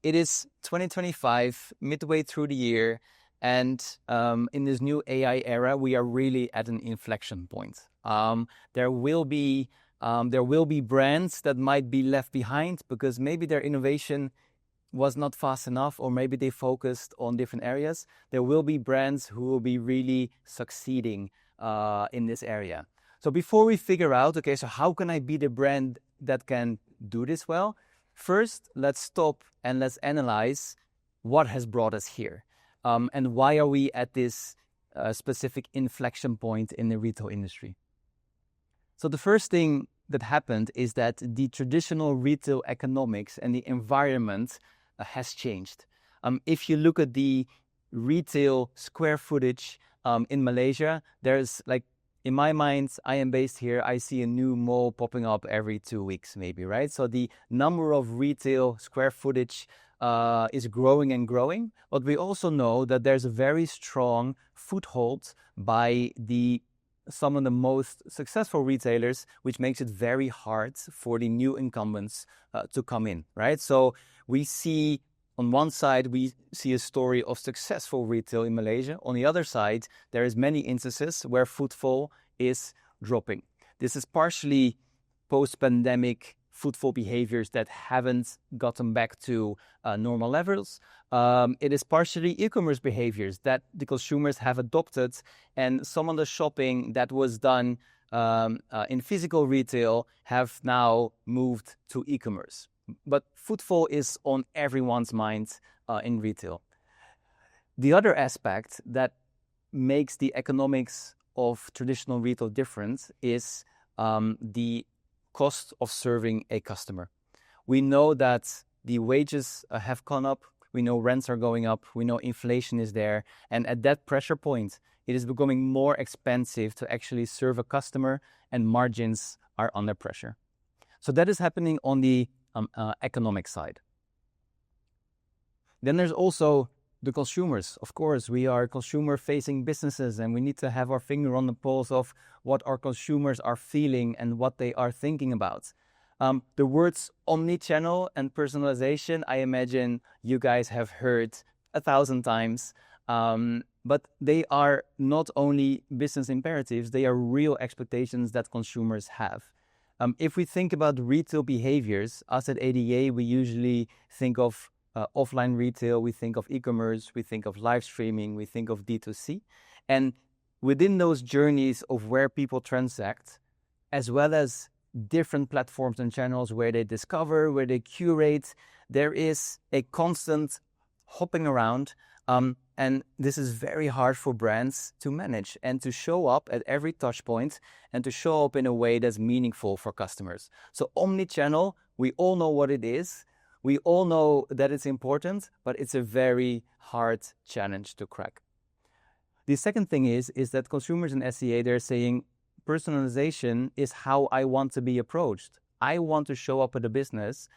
it is 2025, midway through the year, and in this new AI era, we are really at an inflection point. There will be brands that might be left behind because maybe their innovation was not fast enough, or maybe they focused on different areas. There will be brands who will be really succeeding in this area. So before we figure out, okay, so how can I be the brand that can do this well? First, let's stop and let's analyze what has brought us here, and why are we at this specific inflection point in the retail industry. So the first thing that happened is that the traditional retail economics and the environment has changed. If you look at the retail square footage in Malaysia, there's like, in my mind, I am based here, I see a new mall popping up every 2 weeks maybe, right? So the number of retail square footage is growing and growing, but we also know that there's a very strong foothold by some of the most successful retailers, which makes it very hard for the new incumbents to come in, right? So we see, on one side, we see a story of successful retail in Malaysia. On the other side, there is many instances where footfall is dropping. This is partially post-pandemic footfall behaviors that haven't gotten back to normal levels. It is partially e-commerce behaviors that the consumers have adopted, and some of the shopping that was done in physical retail have now moved to e-commerce. But footfall is on everyone's mind in retail. The other aspect that makes the economics of traditional retail different is the cost of serving a customer. We know that the wages have gone up, we know rents are going up, we know inflation is there, and at that pressure point, it is becoming more expensive to actually serve a customer, and margins are under pressure. So that is happening on the economic side. Then there's also the consumers. Of course, we are consumer-facing businesses, and we need to have our finger on the pulse of what our consumers are feeling and what they are thinking about. The words omnichannel and personalization, I imagine you guys have heard 1,000 times, but they are not only business imperatives, they are real expectations that consumers have. If we think about retail behaviors, us at ADA, we usually think of offline retail, we think of e-commerce, we think of live streaming, we think of D2C. And within those journeys of where people transact, as well as different platforms and channels where they discover, where they curate, there is a constant hopping around. And this is very hard for brands to manage and to show up at every touch point and to show up in a way that's meaningful for customers. So omnichannel, we all know what it is. We all know that it's important, but it's a very hard challenge to crack. The second thing is that consumers in SEA, they're saying personalization is how I want to be approached. I want to show up at a business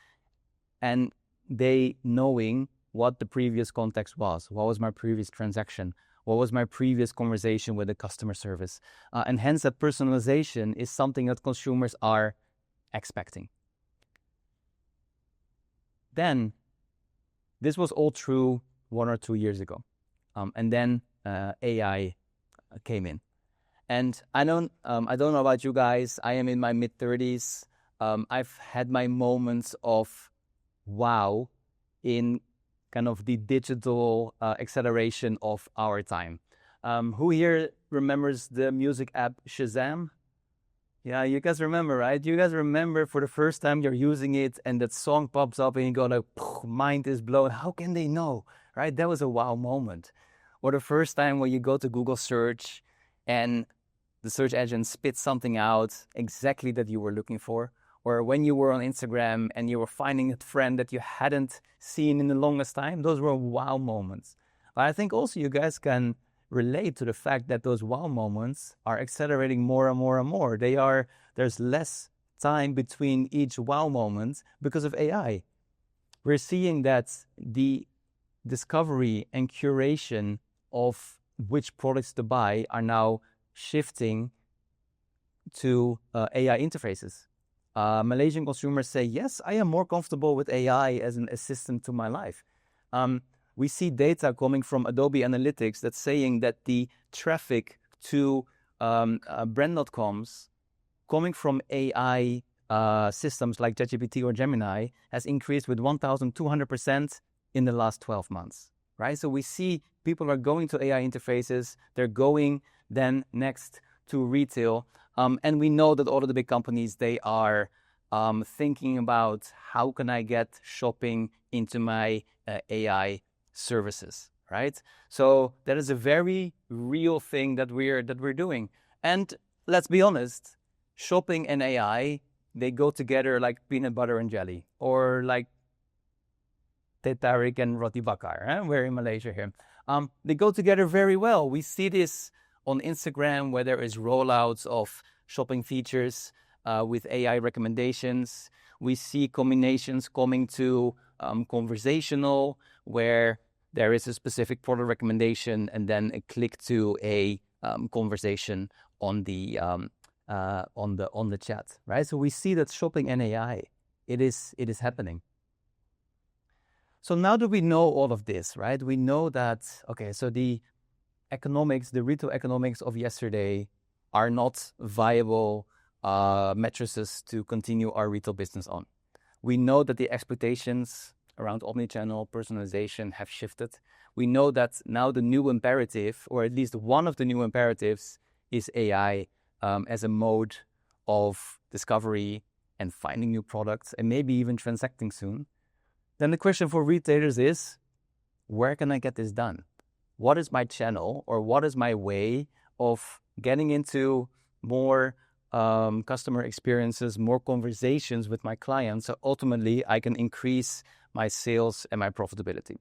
and they knowing what the previous context was. What was my previous transaction? What was my previous conversation with the customer service? And hence that personalization is something that consumers are expecting. Then, this was all true 1 or 2 years ago. And then AI came in. And I don't know about you guys, I am in my mid-30s. I've had my moments of wow in kind of the digital acceleration of our time. Who here remembers the music app Shazam? Yeah, you guys remember, right? You guys remember for the first time you're using it and that song pops up and you go like, mind is blown. How can they know, right? That was a wow moment. Or the first time when you go to Google search and the search engine spits something out exactly that you were looking for. Or when you were on Instagram and you were finding a friend that you hadn't seen in the longest time, those were wow moments. But I think also you guys can relate to the fact that those wow moments are accelerating more and more and more. There's less time between each wow moment because of AI. We're seeing that the discovery and curation of which products to buy are now shifting to AI interfaces. Malaysian consumers say, yes, I am more comfortable with AI as an assistant to my life. We see data coming from Adobe Analytics that's saying that the traffic to brand.coms coming from AI systems like ChatGPT or Gemini has increased with 1,200% in the last 12 months, right? So we see people are going to AI interfaces. They're going then next to retail. And we know that all of the big companies, they are thinking about how can I get shopping into my AI services, right? So that is a very real thing that we're doing. And let's be honest, shopping and AI, they go together like peanut butter and jelly, or like teh tarik and roti bakar. We're in Malaysia here. They go together very well. We see this on Instagram where there is rollouts of shopping features with AI recommendations. We see combinations coming to Conversational, where there is a specific product recommendation and then a click to a conversation on the chat, right? So we see that shopping and AI, it is happening. So now that we know all of this, right? We know that, okay, so the economics, the retail economics of yesterday are not viable matrices to continue our retail business on. We know that the expectations around omnichannel personalization have shifted. We know that now the new imperative, or at least one of the new imperatives, is AI as a mode of discovery and finding new products and maybe even transacting soon. Then the question for retailers is, where can I get this done? What is my channel, or what is my way of getting into more customer experiences, more conversations with my clients, so ultimately I can increase my sales and my profitability?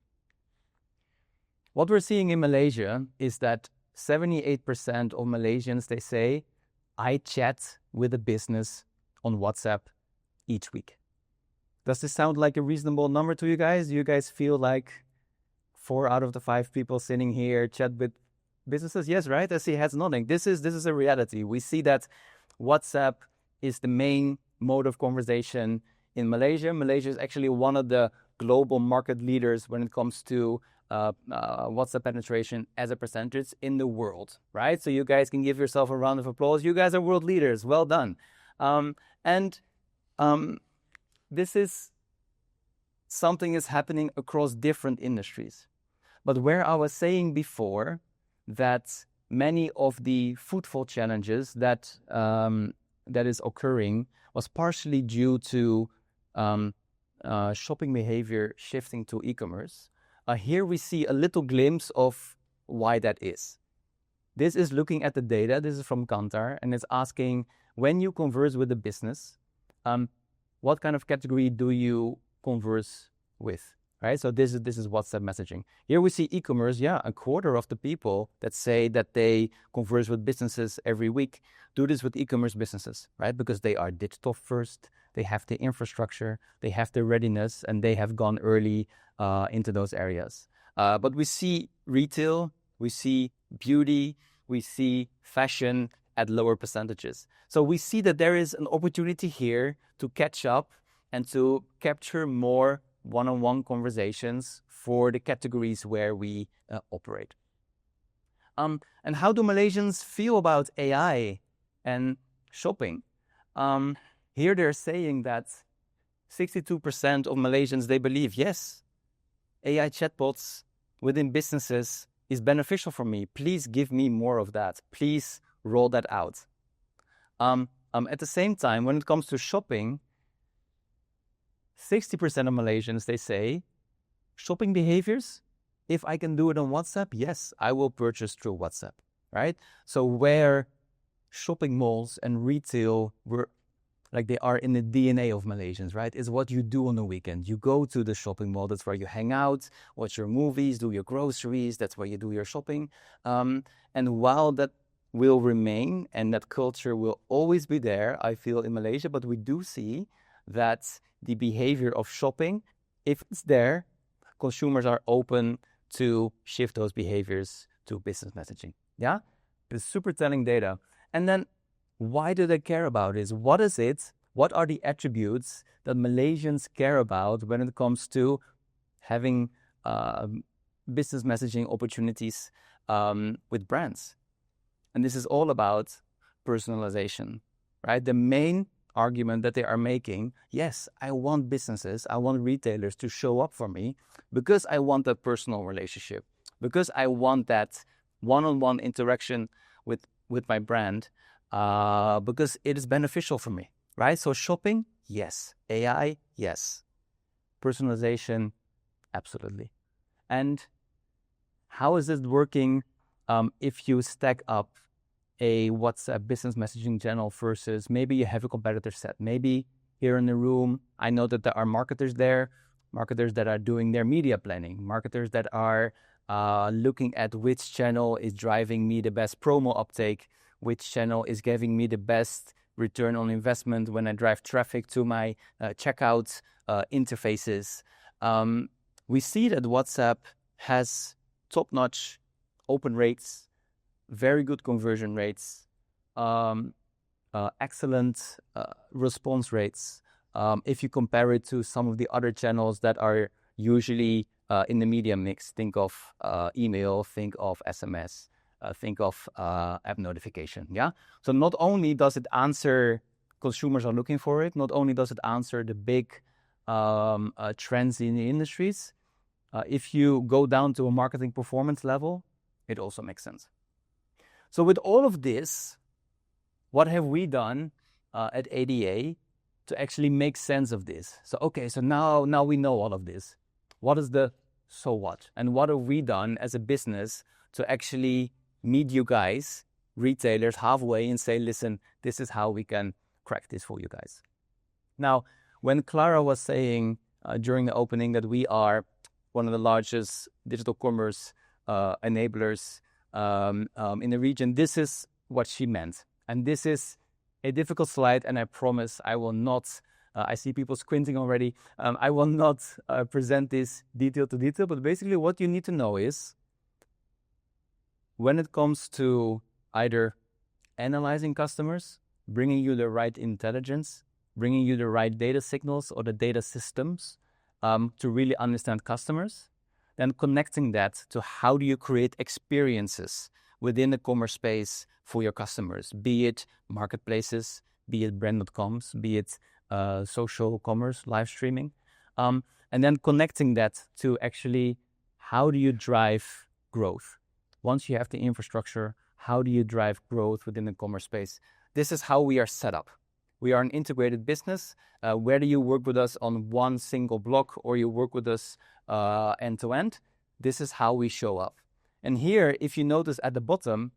What we're seeing in Malaysia is that 78% of Malaysians, they say, I chat with a business on WhatsApp each week. Does this sound like a reasonable number to you guys? Do you guys feel like 4 out of the 5 people sitting here chat with businesses? Yes, right? I see heads nodding. This is a reality. We see that WhatsApp is the main mode of conversation in Malaysia. Malaysia is actually one of the global market leaders when it comes to WhatsApp penetration as a percentage in the world, right? So you guys can give yourself a round of applause. You guys are world leaders. Well done. This is something is happening across different industries. But where I was saying before that many of the footfall challenges that is occurring was partially due to shopping behavior shifting to e-commerce, here we see a little glimpse of why that is. This is looking at the data. This is from Kantar, and it's asking, when you converse with a business, what kind of category do you converse with, right? So this is WhatsApp messaging. Here we see e-commerce. Yeah, a quarter of the people that say that they converse with businesses every week do this with e-commerce businesses, right? Because they are digital first, they have the infrastructure, they have the readiness, and they have gone early into those areas. But we see retail, we see beauty, we see fashion at lower percentages. So we see that there is an opportunity here to catch up and to capture more one-on-one conversations for the categories where we operate. And how do Malaysians feel about AI and shopping? Here they're saying that 62% of Malaysians, they believe, yes, AI chatbots within businesses is beneficial for me. Please give me more of that. Please roll that out. At the same time, when it comes to shopping, 60% of Malaysians, they say, shopping behaviors, if I can do it on WhatsApp, yes, I will purchase through WhatsApp, right? So where shopping malls and retail were, like they are in the DNA of Malaysians, right? Is what you do on the weekend. You go to the shopping mall, that's where you hang out, watch your movies, do your groceries, that's where you do your shopping. And while that will remain and that culture will always be there, I feel, in Malaysia, but we do see that the behavior of shopping, if it's there, consumers are open to shift those behaviors to business messaging. Yeah? It's super telling data. And then why do they care about this? What is it? What are the attributes that Malaysians care about when it comes to having business messaging opportunities with brands? And this is all about personalization, right? The main argument that they are making, yes, I want businesses, I want retailers to show up for me because I want a personal relationship, because I want that one-on-one interaction with my brand, because it is beneficial for me, right? So shopping, yes. AI, yes. Personalization, absolutely. And how is it working if you stack up a WhatsApp business messaging channel versus maybe you have a competitor set? Maybe here in the room, I know that there are marketers there, marketers that are doing their media planning, marketers that are looking at which channel is driving me the best promo uptake, which channel is giving me the best return on investment when I drive traffic to my checkout interfaces. We see that WhatsApp has top-notch open rates, very good conversion rates, excellent response rates. If you compare it to some of the other channels that are usually in the media mix, think of email, think of SMS, think of app notification. Yeah. So not only does it answer consumers are looking for it, not only does it answer the big trends in the industries. If you go down to a marketing performance level, it also makes sense. So with all of this, what have we done at ADA to actually make sense of this? So, okay, so now we know all of this. What is the so what? And what have we done as a business to actually meet you guys, retailers, halfway and say, listen, this is how we can crack this for you guys. Now, when Clara was saying during the opening that we are one of the largest digital commerce enablers in the region, this is what she meant. And this is a difficult slide, and I promise I will not, I see people squinting already, I will not present this detail to detail, but basically what you need to know is when it comes to either analyzing customers, bringing you the right intelligence, bringing you the right data signals or the data systems to really understand customers, then connecting that to how do you create experiences within the commerce space for your customers, be it marketplaces, be it brand.coms, be it social commerce, live streaming, and then connecting that to actually how do you drive growth? Once you have the infrastructure, how do you drive growth within the commerce space? This is how we are set up. We are an integrated business. Whether you work with us on one single block or you work with us end to end, this is how we show up. And here, if you notice at the bottom,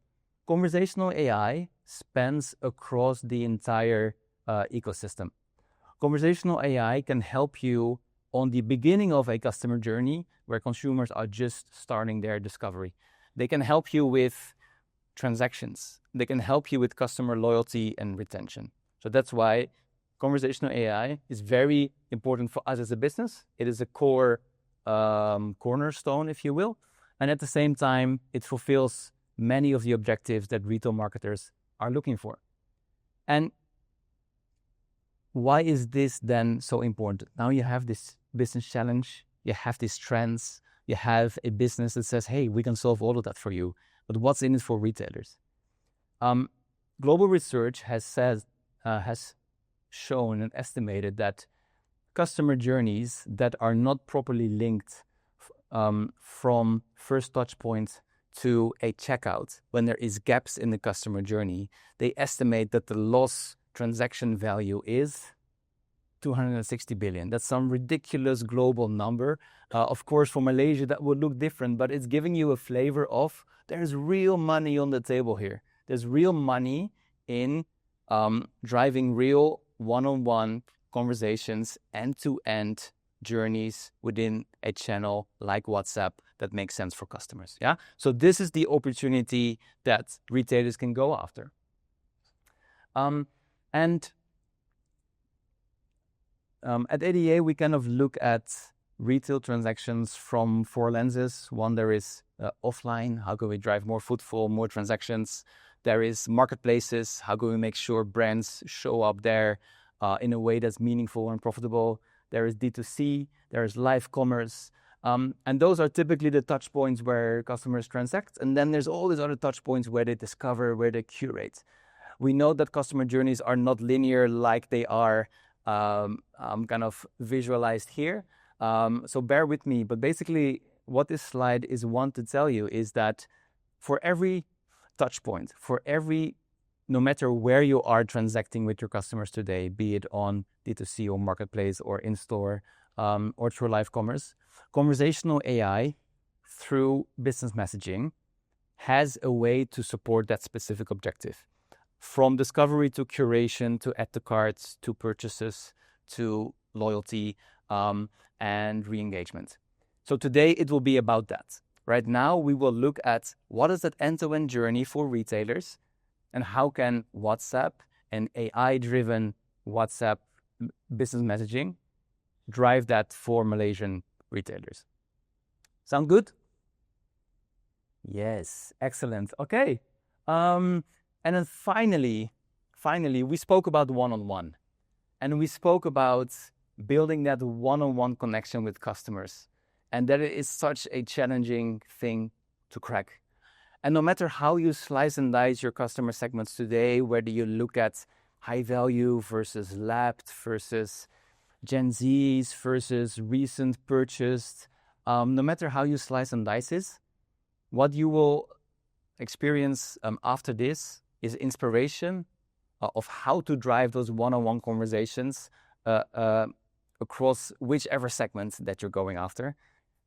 conversational AI spans across the entire ecosystem. Conversational AI can help you on the beginning of a customer journey where consumers are just starting their discovery. They can help you with transactions. They can help you with customer loyalty and retention. So that's why conversational AI is very important for us as a business. It is a core cornerstone, if you will. And at the same time, it fulfills many of the objectives that retail marketers are looking for. And why is this then so important? Now you have this business challenge, you have these trends, you have a business that says, hey, we can solve all of that for you. But what's in it for retailers? Global research has shown and estimated that customer journeys that are not properly linked from first touch point to a checkout, when there is gaps in the customer journey, they estimate that the loss transaction value is 260 billion. That's some ridiculous global number. Of course, for Malaysia, that would look different, but it's giving you a flavor of there's real money on the table here. There's real money in driving real one-on-one conversations, end-to-end journeys within a channel like WhatsApp that makes sense for customers. Yeah. So this is the opportunity that retailers can go after. At ADA, we kind of look at retail transactions from four lenses. One, there is offline. How can we drive more footfall, more transactions? There is marketplaces. How can we make sure brands show up there in a way that's meaningful and profitable. There is D2C, there is live commerce, and those are typically the touch points where customers transact. And then there's all these other touch points where they discover, where they curate. We know that customer journeys are not linear like they are kind of visualized here. So bear with me. But basically, what this slide is want to tell you is that for every touch point, no matter where you are transacting with your customers today, be it on D2C or marketplace or in-store or through live commerce, conversational AI through business messaging has a way to support that specific objective. From discovery to curation, to add to carts, to purchases, to loyalty and re-engagement. So today it will be about that. Right now we will look at what is that end-to-end journey for retailers and how can WhatsApp and AI-driven WhatsApp business messaging drive that for Malaysian retailers. Sound good? Yes, excellent. Okay. And then finally, we spoke about one-on-one. And we spoke about building that one-on-one connection with customers. And that is such a challenging thing to crack. And no matter how you slice and dice your customer segments today, whether you look at high value versus lapped versus Gen Zs versus recent purchased, no matter how you slice and dice it, what you will experience after this is inspiration of how to drive those one-on-one conversations across whichever segment that you're going after.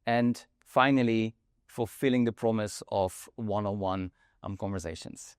And finally, fulfilling the promise of one-on-one conversations.